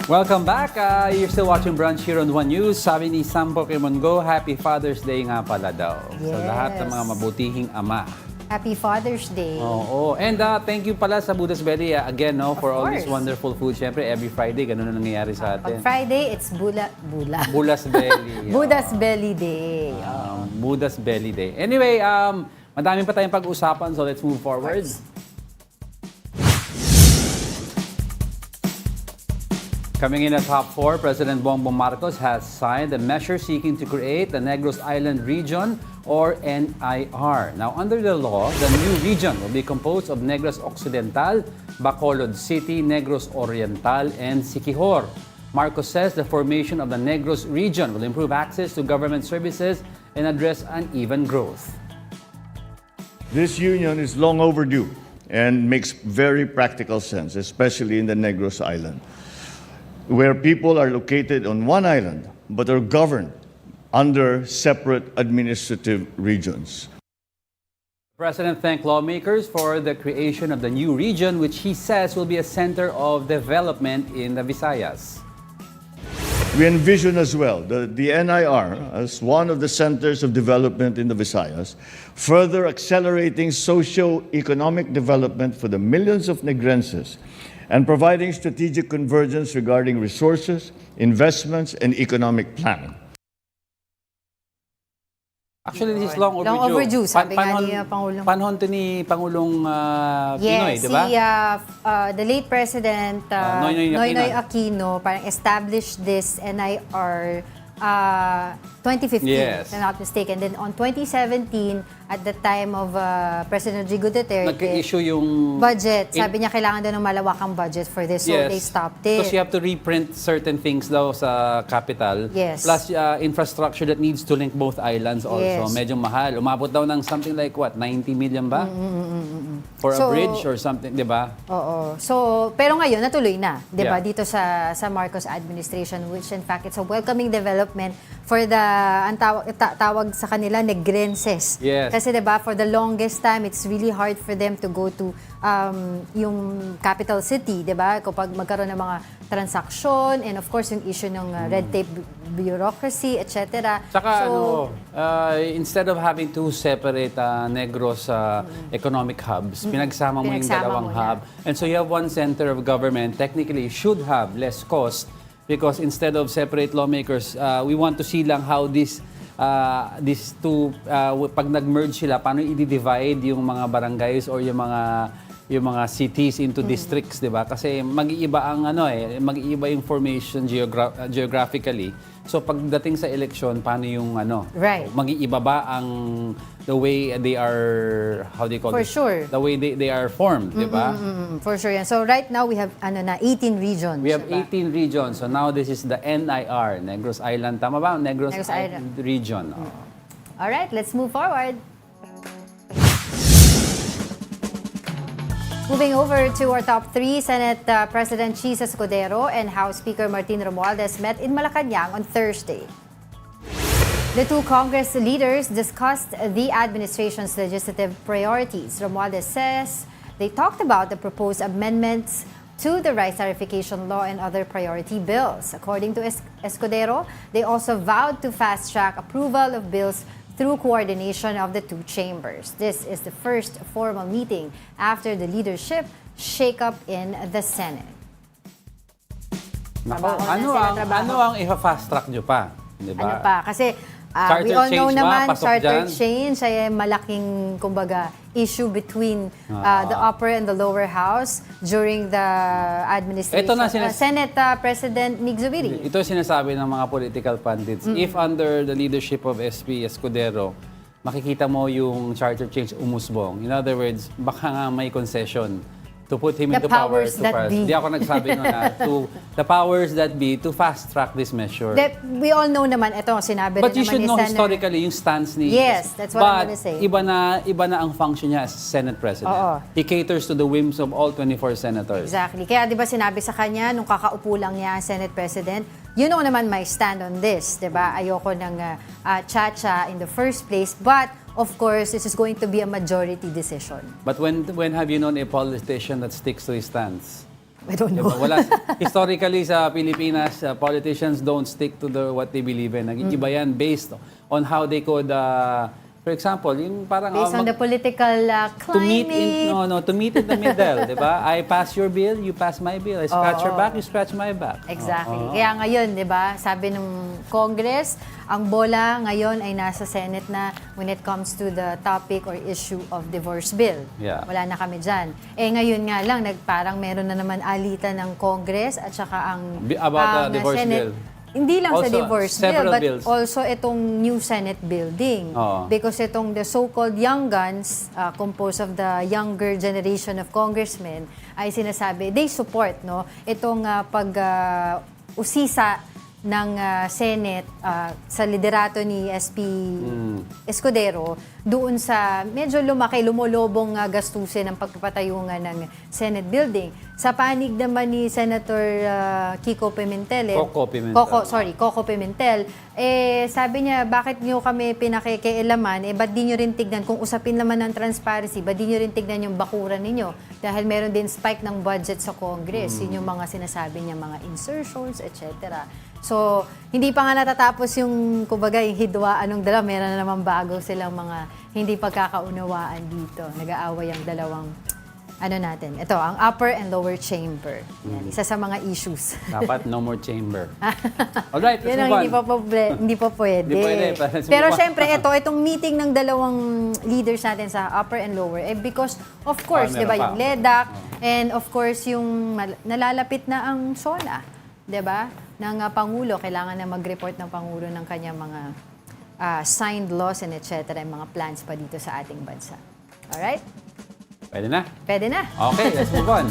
S1: Welcome back. You're still watching Brunch here on One News. Sabi ni Sam Pokemon Go, Happy Father's Day nga pala daw. Sa lahat ng mga mabutihing ama.
S2: Happy Father's Day.
S1: Oo. And thank you pala sa Buddha's Belly again, no, for all this
S2: course.
S1: wonderful food. Siyempre, every Friday, ganun na nangyayari sa
S2: Pag
S1: atin.
S2: Friday, it's
S1: Buddha's Belly.
S2: Buddha's Belly Day.
S1: Buddha's Belly Day. Anyway, madami pa tayong pag-usapan, so let's move forward. Coming in at top 4, President Bongbong Marcos has signed a measure seeking to create the Negros Island Region, or NIR. Now, under the law, the new region will be composed of Negros Occidental, Bacolod City, Negros Oriental, and Siquijor. Marcos says the formation of the Negros region will improve access to government services and address uneven growth.
S8: This union is long overdue and makes very practical sense, especially in the Negros Island, where people are located on one island but are governed under separate administrative regions.
S1: The President thanked lawmakers for the creation of the new region, which he says will be a center of development in the Visayas.
S8: We envision as well the NIR as one of the centers of development in the Visayas, further accelerating socio-economic development for the millions of Negrenses and providing strategic convergence regarding resources, investments, and economic planning.
S1: Actually, this is long overdue.
S2: Long overdue, sabi nga ni Pangulong.
S1: Panahon to ni Pangulong Pinoy,
S2: Yes,
S1: di ba?
S2: the late President
S1: Noynoy
S2: Aquino parang established this NIR 2015,
S1: Yes.
S2: if I'm not mistaken. Then on 2017, at the time of President Rodrigo Duterte,
S1: Nagka-issue yung
S2: budget. Sabi niya kailangan daw ng malawakang budget for this, so they stopped it.
S1: Because you have to reprint certain things daw sa capital.
S2: Yes.
S1: Plus infrastructure that needs to link both islands also.
S2: Yes.
S1: Medyo mahal. Umabot daw ng something like what? 90 million ba? For a
S2: So,
S1: bridge or something, di ba?
S2: Oo. So, pero ngayon, natuloy na, di ba,
S1: Yeah.
S2: dito sa Marcos administration, which in fact, it's a welcoming development for the, ang tawag sa kanila, Negrenses.
S1: Yes.
S2: Kasi di ba, for the longest time, it's really hard for them to go to yung capital city, di ba? Kapag magkaroon ng mga transaksyon, and of course, yung issue ng red tape bureaucracy, etc.
S1: Saka instead of having two separate Negros economic hubs, pinagsama mo yung
S2: Pinagsama
S1: dalawang
S2: mo na.
S1: hub. And so you have one center of government, technically should have less cost because instead of separate lawmakers, we want to see lang how these two, pag nag-merge sila, paano i-divide yung mga barangays or yung mga cities into districts, 'di ba? Kasi mag-iiba ang mag-iiba yung formation geographically. So pagdating sa election, paano yung
S2: Right.
S1: mag-iiba ba ang the way they are, how do you call
S2: For
S1: this?
S2: sure.
S1: The way they are formed, 'di ba?
S2: For sure yan. So right now, we have 18 regions.
S1: We have
S2: diba?
S1: 18 regions. So now this is the NIR, Negros Island. Tama ba? Negros
S2: Negros
S1: Island region.
S2: All right, let's move forward. Moving over to our top 3, Senate President Chis Escudero and House Speaker Martin Romualdez met in Malacanang on Thursday. The two Congress leaders discussed the administration's legislative priorities. Romualdez says they talked about the proposed amendments to the rice tarification law and other priority bills. According to Escudero, they also vowed to fast-track approval of bills through coordination of the two chambers. This is the first formal meeting after the leadership shake-up in the Senate.
S1: Nako,
S2: Trabaho na sila, trabaho.
S1: ano ang i-fast track nyo pa? Di ba?
S2: Ano pa? Kasi
S1: Charter
S2: we all know
S1: change ba?
S2: naman,
S1: Pasok
S2: charter
S1: dyan?
S2: change ay malaking, kumbaga, issue between the upper and the lower house during the administration.
S1: Ito na
S2: Senate President Mig Zubiri.
S1: Ito sinasabi ng mga political pundits. If under the leadership of SP Escudero, makikita mo yung charter change umusbong. In other words, baka nga may concession to put him
S2: The
S1: into power.
S2: powers that be.
S1: Hindi ako nagsabi nun to the powers that be to fast track this measure.
S2: We all know naman, ito, sinabi
S1: But
S2: rin
S1: you
S2: naman
S1: should
S2: ni
S1: know
S2: Senator.
S1: historically yung stance ni...
S2: Yes, that's what I'm gonna say.
S1: Iba na ang function niya as Senate President.
S2: Oo.
S1: He caters to the whims of all 24 senators.
S2: Exactly. Kaya 'di ba sinabi sa kanya nung kakaupo lang niya ang Senate President, you know naman my stand on this, 'di ba? Ayoko ng chacha in the first place, but of course, this is going to be a majority decision.
S1: But when have you known a politician that sticks to his stance?
S2: I don't know.
S1: Diba? Historically sa Pilipinas, politicians don't stick to what they believe in. Nag-iba yan based on how they could, for example, yung parang...
S2: Based on the political
S1: to meet
S2: climate.
S1: to meet in the middle, 'di ba? I pass your bill, you pass my bill. I scratch your back, you scratch my back.
S2: Exactly. Kaya ngayon, 'di ba? Sabi ng Congress, ang bola ngayon ay nasa Senate na when it comes to the topic or issue of divorce bill.
S1: Yeah.
S2: Wala na kami diyan. Ngayon nga lang parang meron na naman alitan ng Congress at saka ang
S1: About the divorce
S2: Senate.
S1: bill.
S2: Hindi lang sa
S1: Also,
S2: divorce bill,
S1: several
S2: but
S1: bills.
S2: also itong new Senate building.
S1: Oo.
S2: Because itong the so-called young guns, composed of the younger generation of congressmen, ay sinasabi, they support itong usisa ng Senate sa liderato ni SP Escudero doon sa medyo lumulobong gastusin ng pagpapatayo nga ng Senate building. Sa panig naman ni Senator Coco Pimentel, Coco Pimentel, sabi niya, bakit niyo kami pinakikialaman, ba't di niyo rin tignan, kung usapin naman ng transparency, ba't di niyo rin tignan yung bakuran ninyo? Dahil meron din spike ng budget sa Congress, yun yung mga sinasabi niya, mga insertions, etc. So, hindi pa nga natatapos yung, kumbaga, yung hidwaan ng dala, meron na naman bago silang mga hindi pagkakaunawaan dito. Nag-aaway ang dalawang natin. Ito, ang upper and lower chamber. Yan, isa sa mga issues.
S1: Dapat no more chamber. Alright, let's
S2: Yan ang
S1: move on.
S2: hindi pa pwede.
S1: Hindi pwede.
S2: Pero syempre, itong meeting ng dalawang leaders natin sa upper and lower, because of course, di ba,
S1: meron
S2: yung
S1: pa.
S2: LEDAC, and of course, yung nalalapit na ang SONA, di ba, ng Pangulo. Kailangan na mag-report ng Pangulo ng kanyang mga signed laws and etc., mga plans pa dito sa ating bansa. Alright?
S1: Pwede na?
S2: Pwede na.
S1: Okay, let's move on.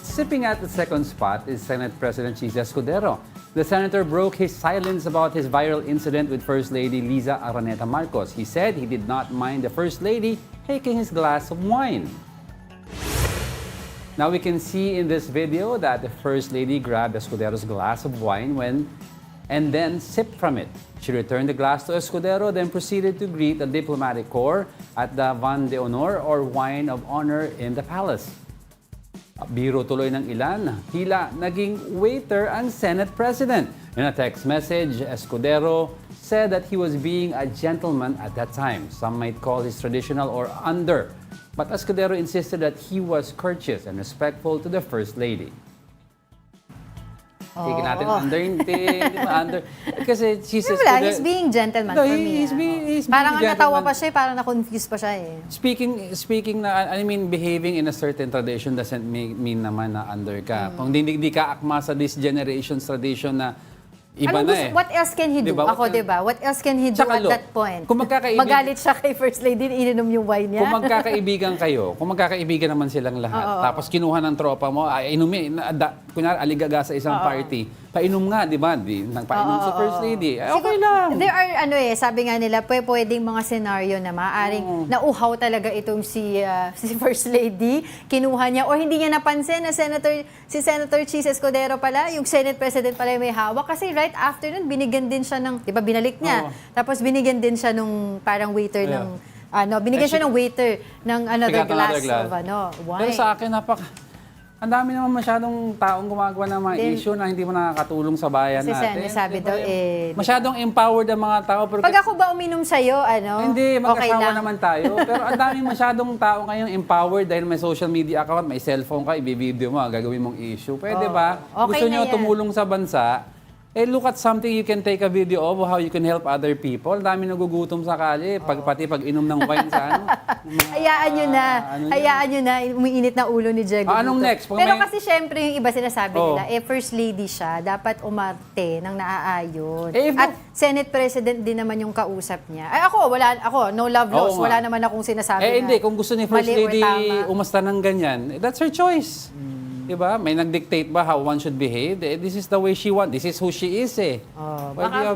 S1: Sipping at the second spot is Senate President Chis Escudero. The senator broke his silence about his viral incident with First Lady Liza Araneta Marcos. He said he did not mind the First Lady taking his glass of wine. Now we can see in this video that the First Lady grabbed Escudero's glass of wine and then sipped from it. She returned the glass to Escudero, then proceeded to greet the diplomatic corps at the Van de Honor or Wine of Honor in the palace. Biro tuloy ng ilan, tila naging waiter ang Senate President. In a text message, Escudero said that he was being a gentleman at that time. Some might call this traditional or under. But Escudero insisted that he was courteous and respectful to the First Lady. Tignan natin under, under. Kasi she's
S2: Wala, he's being gentleman for me.
S1: He's being
S2: parang
S1: gentleman.
S2: natawa pa siya, parang na-confuse pa siya eh.
S1: Speaking na, I mean, behaving in a certain tradition doesn't mean naman na under ka. Kung hindi ka akma sa this generation's tradition na iba na eh.
S2: What else can he do?
S1: Diba?
S2: What else can he do
S1: Tsaka,
S2: at that point?
S1: Kung
S2: Magalit siya kay First Lady, ininom yung wine niya.
S1: Kung magkakaibigan naman silang lahat, tapos kinuha ng tropa mo, inumin, kunyari aligaga sa isang party, painom nga, di ba? Painom si First Lady. Okay lang.
S2: There are, sabi nga nila, pwedeng mga senaryo na maaaring nauhaw talaga itong si First Lady, kinuha niya, o hindi niya napansin na si Senator Chis Escudero pala, yung Senate President pala yung may hawak, kasi right after nun, binigyan din siya ng, di ba, binalik niya. Tapos binigyan din siya nung parang waiter ng, binigyan siya ng waiter ng another glass of wine.
S1: Pero sa akin, ang dami naman masyadong taong gumagawa ng mga issue na hindi mo nakakatulong sa bayan natin.
S2: Sabi daw,
S1: masyadong empowered ang mga tao.
S2: Pag ako ba uminom sa'yo,
S1: hindi, magkasawa
S2: lang
S1: naman tayo. Pero ang daming masyadong tao ngayong empowered dahil may social media account, may cellphone ka, i-video mo, gagawin mong issue. Pwede ba?
S2: Okay
S1: Gusto
S2: na
S1: nyo
S2: yan.
S1: tumulong sa bansa, look at something you can take a video of how you can help other people. Ang dami nagugutom sa kalye, pati pag inom ng wine sa
S2: Hayaan nyo na, umiinit na ulo ni Diego.
S1: Anong next?
S2: Pero kasi syempre yung iba sinasabi nila, First Lady siya, dapat umarte ng naaayon. At Senate President din naman yung kausap niya. Ako, no love lost, wala naman akong sinasabi na
S1: hindi, kung gusto ni First
S2: mali or
S1: Lady
S2: tama.
S1: umasta ng ganyan, that's her choice. Diba? May nag-dictate ba how one should behave? This is the way she wants. This is who she is eh.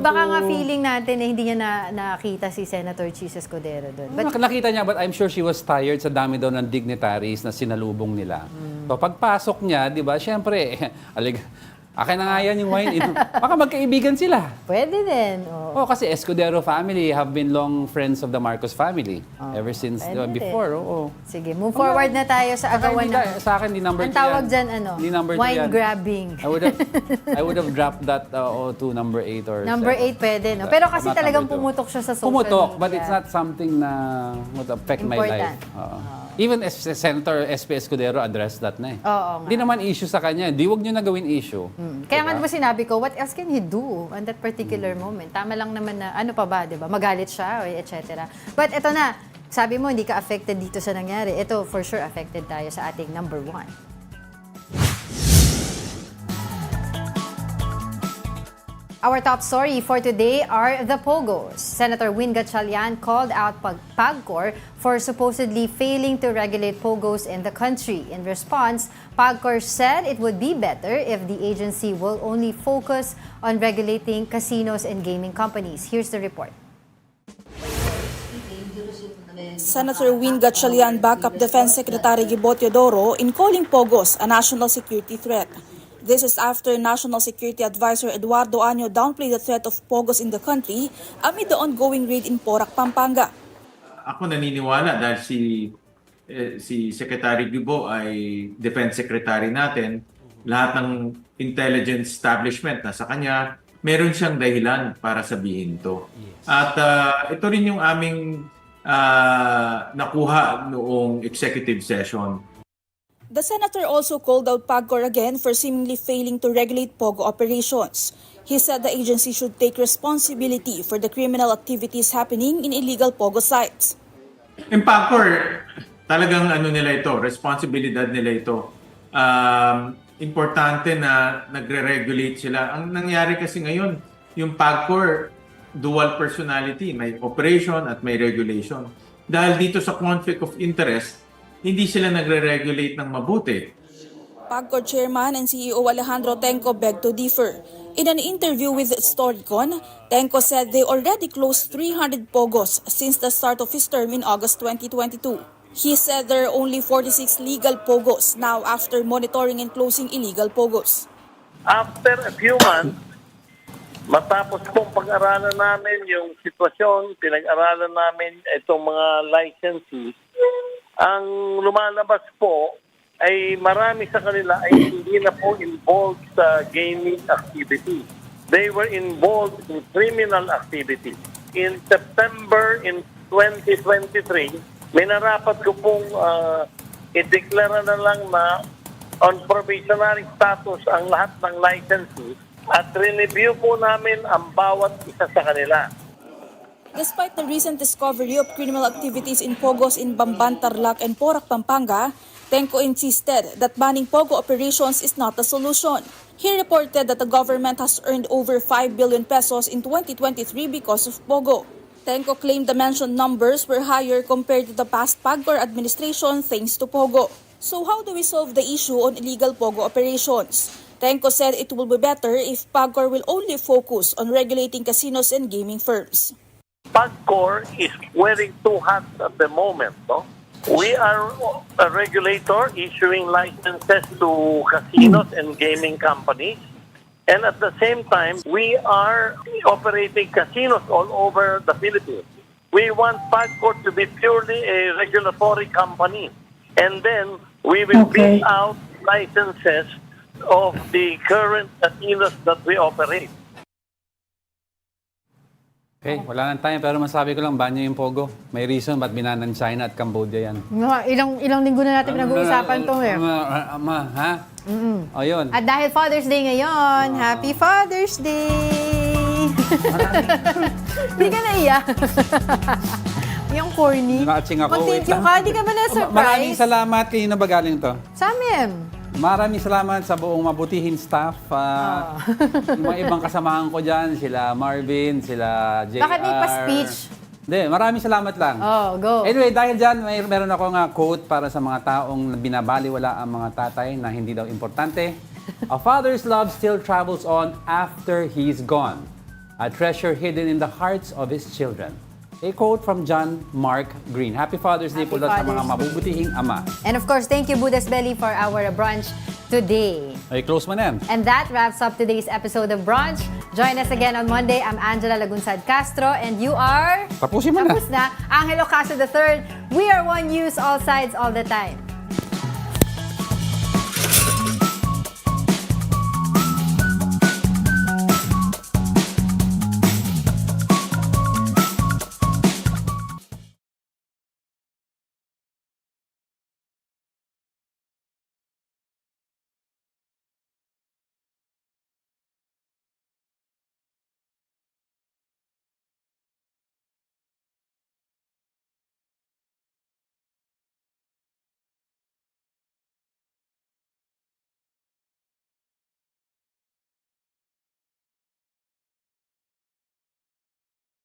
S2: Baka nga feeling natin hindi niya nakita si Senator Chis Escudero doon.
S1: Nakita niya, but I'm sure she was tired sa dami daw ng dignitaries na sinalubong nila. So pagpasok niya, di ba, syempre, Akin na nga yan yung wine. Baka magkaibigan sila.
S2: Pwede din. Oo.
S1: Oh, kasi Escudero family have been long friends of the Marcos family ever since
S2: pwede
S1: before.
S2: din.
S1: Oo.
S2: Sige, move forward na tayo sa agawan ng...
S1: Sa akin, di number 2
S2: Ang tawag
S1: yan.
S2: dyan,
S1: Di number 2
S2: wine
S1: yan.
S2: grabbing.
S1: I would have dropped that to number 8 or
S2: Number 8
S1: 7.
S2: pwede, no? Pero kasi
S1: Not
S2: talagang
S1: number 2.
S2: pumutok siya sa social
S1: Pumutok,
S2: media.
S1: but it's not something na would affect my
S2: Important.
S1: life. Even as Senator SP Escudero addressed that na eh.
S2: Oo nga.
S1: Hindi naman issue sa kanya. Di wag nyo na gawin issue.
S2: Kaya nga diba sinabi ko, what else can he do on that particular moment? Tama lang naman na, ano pa ba, di ba? Magalit siya, or etc. But ito na, sabi mo, hindi ka affected dito sa nangyari. Ito, for sure, affected tayo sa ating number 1. Our top story for today are the POGOs. Senator Win Gatchalian called out PAGCOR for supposedly failing to regulate POGOs in the country. In response, PAGCOR said it would be better if the agency will only focus on regulating casinos and gaming companies. Here's the report.
S9: Senator Win Gatchalian backed up Defense Secretary Gibo Teodoro in calling POGOs a national security threat. This is after National Security Advisor Eduardo Año downplayed the threat of POGOs in the country amid the ongoing raid in Porac, Pampanga.
S10: Ako naniniwala dahil si Secretary Gibo ay Defense Secretary natin, lahat ng intelligence establishment na sa kanya, meron siyang dahilan para sabihin to. Yes. At ito rin yung aming nakuha noong executive session.
S9: The senator also called out PAGCOR again for seemingly failing to regulate POGO operations. He said the agency should take responsibility for the criminal activities happening in illegal POGO sites.
S10: In PAGCOR, talagang nila ito, responsibilidad nila ito. Importante na nagre-regulate sila. Ang nangyari kasi ngayon, yung PAGCOR, dual personality, may operation at may regulation. Dahil dito sa conflict of interest, hindi sila nagre-regulate ng mabuti.
S9: PAGCOR Chairman and CEO Alejandro Tenco begged to differ. In an interview with Storycon, Tenco said they already closed 300 POGOs since the start of his term in August 2022. He said there are only 46 legal POGOs now after monitoring and closing illegal POGOs.
S11: After a few months, matapos pong pag-aralan namin yung sitwasyon, pinag-aralan namin itong mga licensees, ang lumalabas po ay marami sa kanila ay hindi na po involved sa gaming activity. They were involved in criminal activity. In September in 2023, minarapat ko pong i-declare na lang na on probationary status ang lahat ng licenses at re-review po namin ang bawat isa sa kanila.
S9: Despite the recent discovery of criminal activities in POGOs in Bamban, Tarlac, and Porac, Pampanga, Tenco insisted that banning POGO operations is not the solution. He reported that the government has earned over 5 billion pesos in 2023 because of POGO. Tenco claimed the mentioned numbers were higher compared to the past PAGCOR administration thanks to POGO. So how do we solve the issue on illegal POGO operations? Tenco said it will be better if PAGCOR will only focus on regulating casinos and gaming firms.
S11: PAGCOR is wearing two hats at the moment. No? We are a regulator issuing licenses to casinos and gaming companies. And at the same time, we are operating casinos all over the Philippines. We want PAGCOR to be purely a regulatory company. And then we will build out licenses of the current casinos that we operate.
S1: Okay, wala nang time pero masabi ko lang banyo yung POGO. May reason ba't binanan China at Cambodia yan.
S2: Ilang linggo na natin pinag-uusapan to eh.
S1: Ha? O yun.
S2: At dahil Father's Day ngayon, Happy Father's Day! Hindi ka naiyak. Yung corny.
S1: Nakaching ako.
S2: Mag-thank you ka, di ka ba na-surprise?
S1: Maraming salamat. Kanina ba galing to?
S2: Sa amin.
S1: Maraming salamat sa buong mabutihin staff. Yung mga ibang kasamahan ko dyan, sila Marvin, sila JR.
S2: Bakit may pa-speech?
S1: Hindi, maraming salamat lang.
S2: Oh, go.
S1: Anyway, dahil dyan, meron akong quote para sa mga taong binabaliwala ang mga tatay na hindi daw importante. A father's love still travels on after he's gone. A treasure hidden in the hearts of his children. A quote from John Mark Green. Happy Father's Day po
S2: Happy
S1: lahat ng mga
S2: Father's Day.
S1: mabubutihing ama.
S2: And of course, thank you, Buddha's Belly, for our brunch today.
S1: Ay, close mo na yan.
S2: And that wraps up today's episode of Brunch. Join us again on Monday. I'm Angela Lagunsad Castro, and you are...
S1: Tapusin mo na.
S2: Tapos na. Angelo Castro III. We are one news, all sides, all the time.